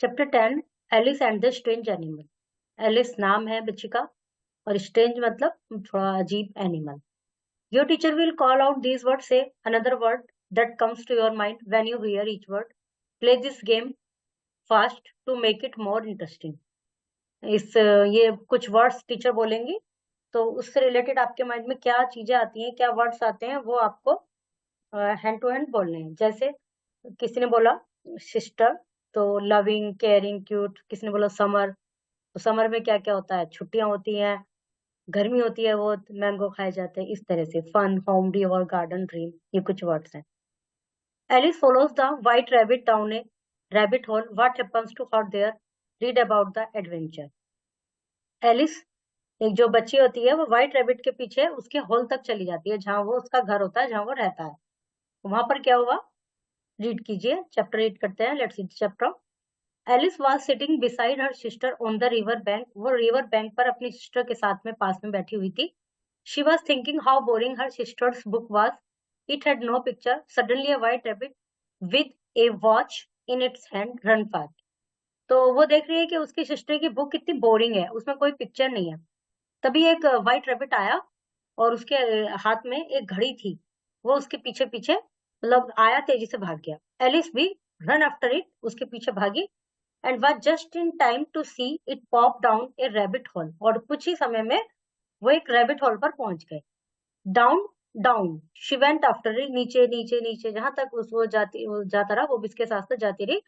Chapter 10 Alice and the strange animal. Alice नाम है बच्ची का और स्ट्रेंज मतलब थोड़ा अजीब animal. Your teacher will call out these word, say another word that comes to your mind when you hear each word. Play this game fast to make it more interesting. ये कुछ words teacher बोलेंगी, तो उससे related आपके mind में क्या चीजें आती हैं, क्या वर्ड्स आते हैं, वो आपको हैंड टू हैंड बोलने हैं। जैसे किसी ने बोला सिस्टर, तो लविंग, केयरिंग, क्यूट। किसी ने बोला समर, तो समर में क्या क्या होता है, छुट्टियां होती हैं, गर्मी होती है, वो मैंगो खाए जाते हैं। इस तरह से फन, होमली और गार्डन ड्रीम, ये कुछ वर्ड्स हैं। Alice follows the white rabbit down a rabbit hole, what happens to her there, read about the adventure. Alice, एक जो बच्ची होती है, वो व्हाइट रैबिट के पीछे उसके होल तक चली जाती है, जहां वो उसका घर होता है, जहां वो रहता है। वहां पर क्या हुआ, रीड कीजिए, चैप्टर रीड करते हैं। Let's read chapter. Alice was sitting beside her sister on the river bank. वो रिवर बैंक पर अपनी सिस्टर के साथ में पास में बैठी हुई थी। She was thinking how boring her sister's book was. It had no picture. Suddenly a white rabbit with a watch in its hand run fast. तो वो देख रही है कि उसकी सिस्टर की बुक कितनी बोरिंग है, उसमें कोई पिक्चर नहीं है। तभी एक व्हाइट रैबिट आया और उसके हाथ में एक घड़ी थी। वो उसके पीछे पीछे मतलब आया, तेजी से भाग गया। एलिस भी रन आफ्टर इट, उसके पीछे भागी, and was just in time to see it pop down a rabbit hole। और कुछ ही समय में वो एक रैबिट हॉल पर पहुंच गए। Down down she went after it, नीचे नीचे नीचे, जहां तक वो जाता रहा, वो भी इसके साथ जाती रही।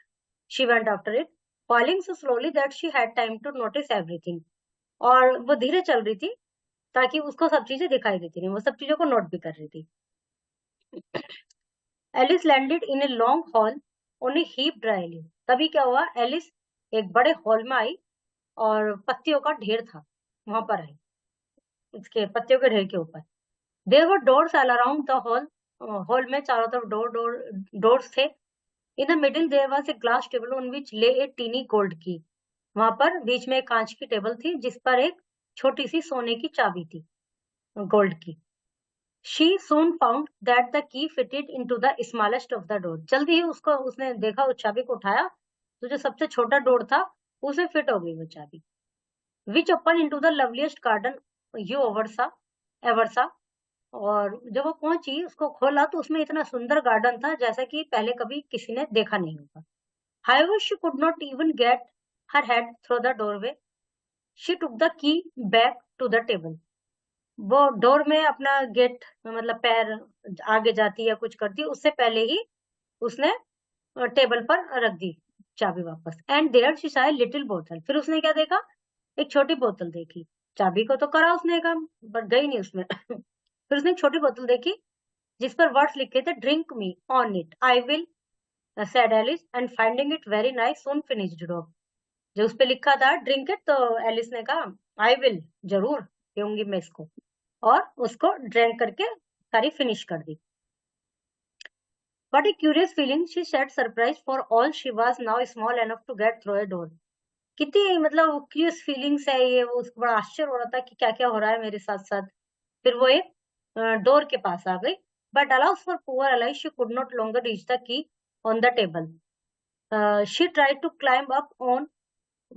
She went after it falling so slowly that she had time to notice everything. और वो धीरे चल रही थी ताकि उसको सब चीजें दिखाई देती रही, वो सब चीजों को नोट भी कर रही थी। Alice landed in a long hall on a heap dry leaf. तभी क्या हुआ, एलिस एक बड़े हॉल में आई और पत्तियों का ढेर था वहां पर है, इसके पत्तियों के ढेर के ऊपर। There were doors all around the hall. Hall में चारों तरफ डोर्स थे। In the middle there was a glass table on which lay a tiny gold की। वहां पर बीच में एक कांच की टेबल थी जिस पर एक छोटी सी सोने की चाबी थी, गोल्ड की। She soon found that the key fitted into the smallest of the door. जल्दी ही उसने देखा, उस चाबी को उठाया, तो जो सबसे छोटा डोर था उसे फिट हो गई वो चाबी। Which open into the loveliest garden you ever सा। और जब वो पहुंची, उसको खोला, तो उसमें इतना सुंदर गार्डन था जैसा कि पहले कभी किसी ने देखा नहीं होगा। However, she could not even get her head through the doorway. She took the key back to the table. वो डोर में अपना गेट मतलब पैर आगे जाती या कुछ करती, उससे पहले ही उसने टेबल पर रख दी चाबी वापस। And there she saw a little बोतल। फिर उसने क्या देखा, एक छोटी बोतल देखी। चाबी को तो करा उसने काम, बट गई नहीं उसमें। फिर उसने एक छोटी बोतल देखी जिस पर वर्ड्स लिखे थे, drink me on it I will, said Alice, and finding it very nice soon finished it off। जो उस पे लिखा था ड्रिंक इट, तो एलिस ने कहा आई विल, जरूर पीऊंगी मैं इसको, और उसको ड्रिंक करके सारी फिनिश कर दी। What a curious feeling, she said, surprised, for all she was now small enough to get through a door। कितनी मतलब क्यूरियस फीलिंग्स है ये, वो उसको बड़ा आश्चर्य हो रहा था कि क्या क्या हो रहा है मेरे साथ साथ। फिर वो एक डोर के पास आ गई। But allow us for poor alias, she could not longer reach the key on the table. She tried to climb up on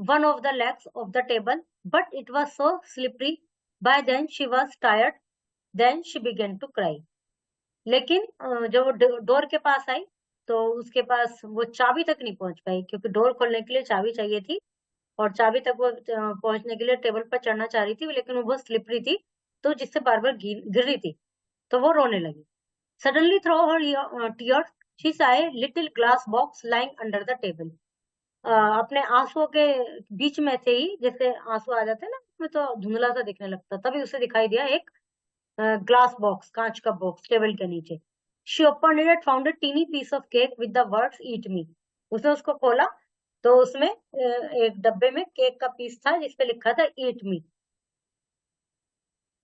one of the legs of the table, but it was so slippery. By then she was tired. Then she began to cry। लेकिन जब वो door के पास आई, तो उसके पास वो चाबी तक नहीं पहुंच पाई, क्योंकि डोर खोलने के लिए चाबी चाहिए थी। और चाबी तक वो पहुंचने के लिए टेबल पर चढ़ना चाह रही थी, लेकिन वो बहुत स्लिपरी थी, तो जिससे बार बार गिर रही थी, तो वो रोने लगी। Suddenly through her tears, she saw a little glass box lying under the table। अपने आंसुओं के बीच में से ही, जैसे आंसू आ जाते हैं ना, उसमें तो धुंधला सा दिखने लगता, तभी उसे दिखाई दिया एक ग्लास बॉक्स, कांच का बॉक्स टेबल के नीचे। She open it, found a tiny piece of cake with the words eat me. उसने उसको खोला, तो उसमें एक डब्बे में केक का पीस था जिसपे लिखा था eat me.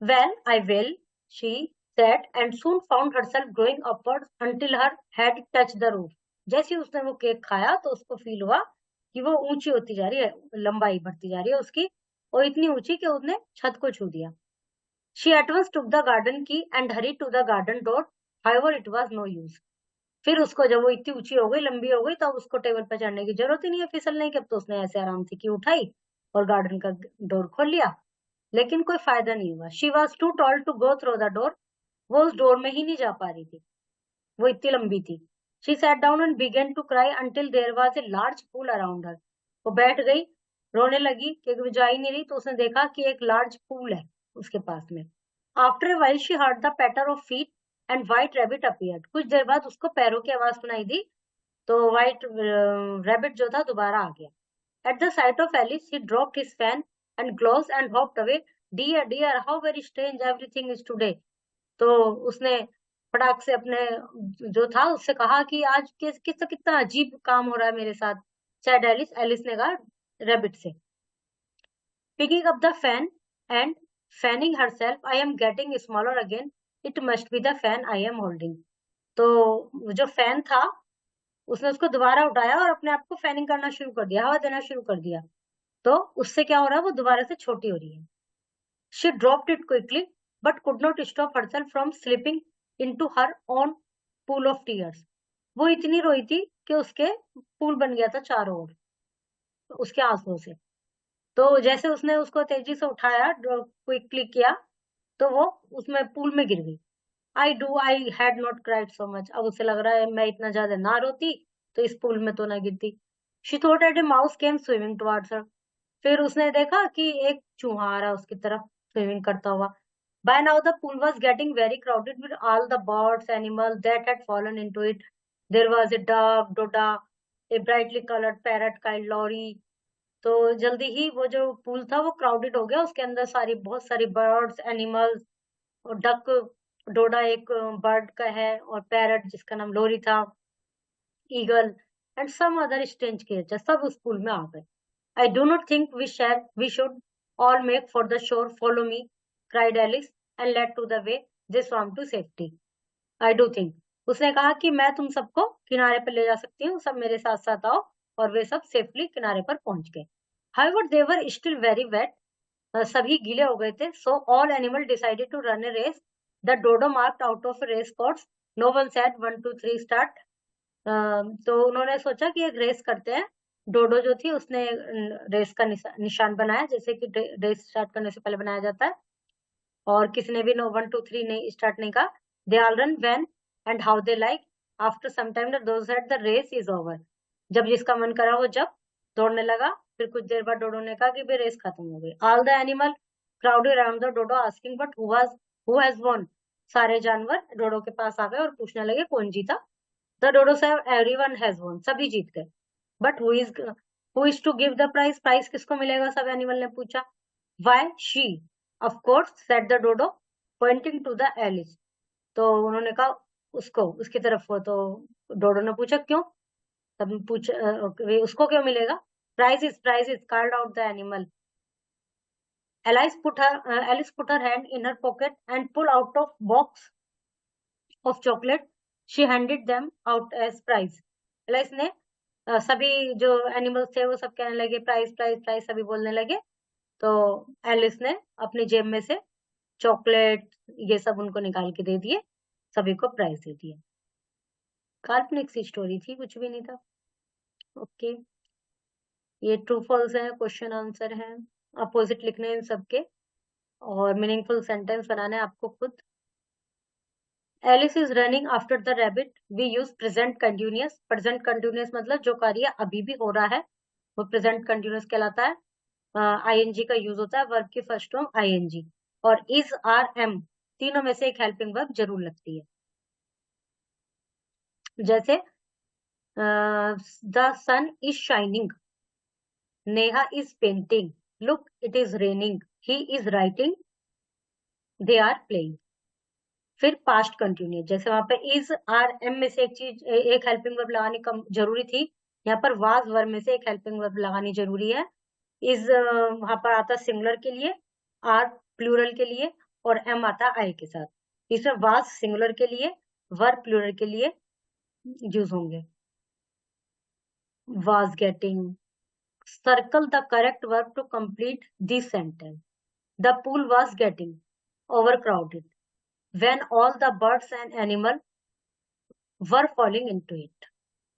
Well I will, she said, and soon found herself growing upwards until her head touched the roof। जैसे ही उसने वो केक खाया, तो उसको फील हुआ कि वो ऊंची होती जा रही है, लंबाई बढ़ती जा रही है उसकी, और इतनी ऊंची कि उसने छत को छू दिया। She at once took the garden key and hurried to the garden door. However, it was no use। फिर उसको जब वो इतनी ऊंची हो गई, लंबी हो गई, तब उसको टेबल पर चढ़ने की जरूरत ही नहीं है फिसलने की। अब तो उसने ऐसे आराम से की उठाई और गार्डन का डोर खोल लिया, लेकिन कोई फायदा नहीं हुआ। She was too tall to go through the door. वो उस डोर में ही नहीं जा पा रही थी, वो इतनी लंबी थी। She sat down and began to cry until there was a large pool around her. वो बैठ गई, रोने लगी क्योंकि वो जा ही नहीं रही। तो उसने देखा कि एक लार्ज पूल है उसके पास में। After while she heard the patter of feet and white rabbit appeared. कुछ देर बाद उसको पैरों की आवाज सुनाई दी, तो व्हाइट रैबिट जो था दोबारा आ गया। At the sight of Alice, he dropped his fan and gloves and hopped away. Dear, dear, how very strange everything is today. तो उसने फटाक से अपने जो था उससे कहा कि आज कितना अजीब काम हो रहा है मेरे साथ। शायद एलिस एलिस ने कहा रैबिट से। Picking up the fan and fanning herself, I am getting smaller again. It must be the fan I am holding. तो जो फैन था उसने उसको दोबारा उठाया और अपने आप को फैनिंग करना शुरू कर दिया, हवा देना शुरू कर दिया। तो उससे क्या हो रहा है, वो दोबारा से छोटी हो रही है। She dropped it quickly, but could not stop herself from slipping into her own pool of tears. वो इतनी रोई थी कि उसके पूल बन गया था चारों ओर उसके आंसुओं से। तो जैसे उसने उसको तेजी से उठाया, क्विकली किया, तो वो उसमें पूल में गिर गई। I had not cried so much. अब उसे लग रहा है मैं इतना ज्यादा ना रोती तो इस पूल में तो ना गिरती। She thought at A mouse came swimming towards हर। फिर उसने देखा कि एक चूहा आ रहा उसकी तरफ स्विमिंग करता हुआ। By now the pool was getting very crowded with all the birds, animals that had fallen into it. There was a duck, doda, a brightly colored parrot called Lorry. तो जल्दी ही वो जो पूल था वो crowded हो गया, उसके अंदर बहुत सारी बर्ड्स, एनिमल्स, और डक, डोडा एक बर्ड का है, और पैरट जिसका नाम लोरी था, eagle and some other strange creature, सब उस पूल में आ गए। I do not think we should all make for the shore. Follow me, cried Alice, and led to the way they swam to safety. I do think. उसने कहा कि मैं तुम सबको किनारे पर ले जा सकती हूँ, सब मेरे साथ साथ आओ, और वे सब सेफली किनारे पर पहुंच गए। However, they were still very wet. सभी गीले हो गए थे। So all animals decided to run a race. The dodo marked out of a race course. No one said 1, 2, 3 start. तो उन्होंने सोचा कि एक रेस करते हैं। डोडो जो थी उसने रेस का निशान बनाया, जैसे कि रेस स्टार्ट करने से पहले बनाया जाता है, और किसी ने भी नो 1, 2, 3 नहीं स्टार्ट नहीं कहा। They all run when and how they like. After some time those said the race is over. जब जिसका मन करा वो जब दौड़ने लगा। फिर कुछ देर बाद डोडो ने कहा कि भाई रेस खत्म हो गई। All the animal crowded around the dodo asking but who has won. सारे जानवर डोडो के पास आ गए और पूछने लगे कौन जीता। The dodo said everyone has won, सभी जीत गए। But who is to give the prize, prize किसको मिलेगा, सब एनिमल ने पूछा। Why she of course said the dodo pointing to the Alice. तो उन्होंने कहा उसको, उसकी तरफ। वो तो डोडो ने पूछा क्यों, तब उसको क्यों मिलेगा। Prize is card out the animal. Alice put her hand in her pocket and pulled out of box of chocolate. She handed them out as prize. Alias ने सभी जो एनिमल्स थे वो सब कहने लगे प्राइस प्राइस प्राइस, सभी बोलने लगे। तो एलिस ने अपनी जेब में से चॉकलेट ये सब उनको निकाल के दे दिए, सभी को प्राइस दे दिए। काल्पनिक सी स्टोरी थी, कुछ भी नहीं था। ओके, ये ट्रू फॉल्स है, क्वेश्चन आंसर है, अपोजिट लिखने हैं इन सबके, और मीनिंगफुल सेंटेंस बनाना है आपको खुद। Alice is running after the rabbit. We use present continuous. Present continuous मतलब जो कार्य अभी भी हो रहा है वो प्रेजेंट कंटिन्यूअस कहलाता है। आईएनजी का यूज होता है, वर्ब की फर्स्ट फॉर्म आईएनजी, और इज, आर, एम तीनों में से एक हेल्पिंग वर्ब जरूर लगती है। जैसे the sun is shining, Neha is painting, look it is raining, he is writing, they are playing. फिर पास्ट कंटिन्यूअस, जैसे वहां पे इज, आर, एम में से एक हेल्पिंग वर्ब लगानी कम जरूरी थी, यहाँ पर वाज वर्ब में से एक हेल्पिंग वर्ब लगानी जरूरी है। इज वहां पर आता सिंगुलर के लिए, आर प्लूरल के लिए, और एम आता आई के साथ। इसमें वाज सिंगुलर के लिए, वर्ब प्लूरल के लिए यूज होंगे। Was getting. Circle the correct verb to complete this sentence. The pool was getting overcrowded when all the birds and animals were falling into it.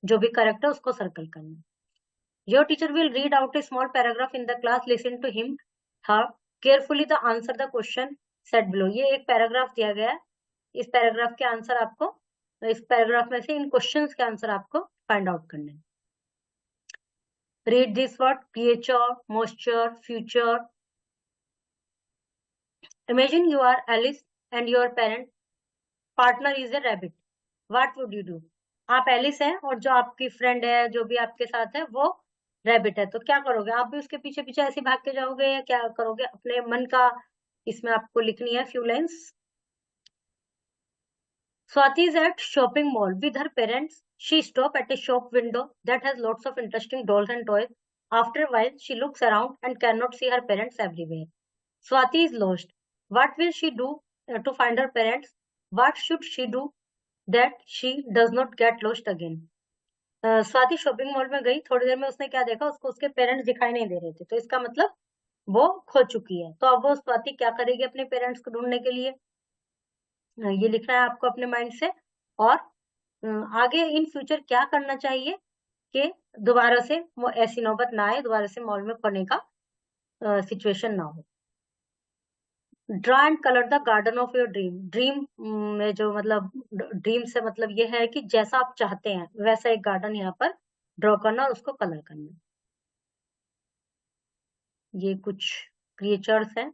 जो भी करेक्ट है उसको circle करना। Your teacher will read out a small paragraph in the class, listen to him her carefully the answer the question set below. ये एक paragraph दिया गया है, इस पैराग्राफ के आंसर आपको, इस पैराग्राफ में से इन क्वेश्चंस के आंसर आपको फाइंड आउट करने हैं। Read this word creature, moisture, future. Imagine you are Alice and your parent partner is a rabbit, what would you do? आप एलिस हैं और जो आपकी फ्रेंड है, जो भी आपके साथ है, वो रैबिट है, तो क्या करोगे? आप भी उसके पीछे पीछे ऐसे भाग के जाओगे या क्या करोगे? अपने मन का इसमें आपको लिखनी है few lines. Swati is at shopping mall with her parents. She stops at a shop window that has lots of interesting dolls and toys. After a while, she looks around and cannot see her parents everywhere. Swati is lost. What will she do to find her parents? What should she do that she does not get lost again? Swati shopping mall में गई, थोड़ी देर में उसने क्या देखा, उसको उसके parents दिखाई नहीं दे रहे थे, तो इसका मतलब वो खो चुकी है। तो अब वो स्वाति क्या करेगी अपने पेरेंट्स को ढूंढने के लिए? ये लिखना है आपको अपने माइंड से। और आगे इन फ्यूचर क्या करना चाहिए कि दोबारा से वो ऐसी नौबत ना आए, दोबारा से मॉल में खोने का सिचुएशन ना हो। Draw and colour the garden of your dream. Dream में जो मतलब, ड्रीम से मतलब ये है कि जैसा आप चाहते हैं वैसा एक गार्डन यहाँ पर ड्रॉ करना और उसको कलर करना। ये कुछ क्रिएचर्स हैं।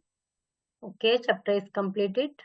Okay, chapter is completed.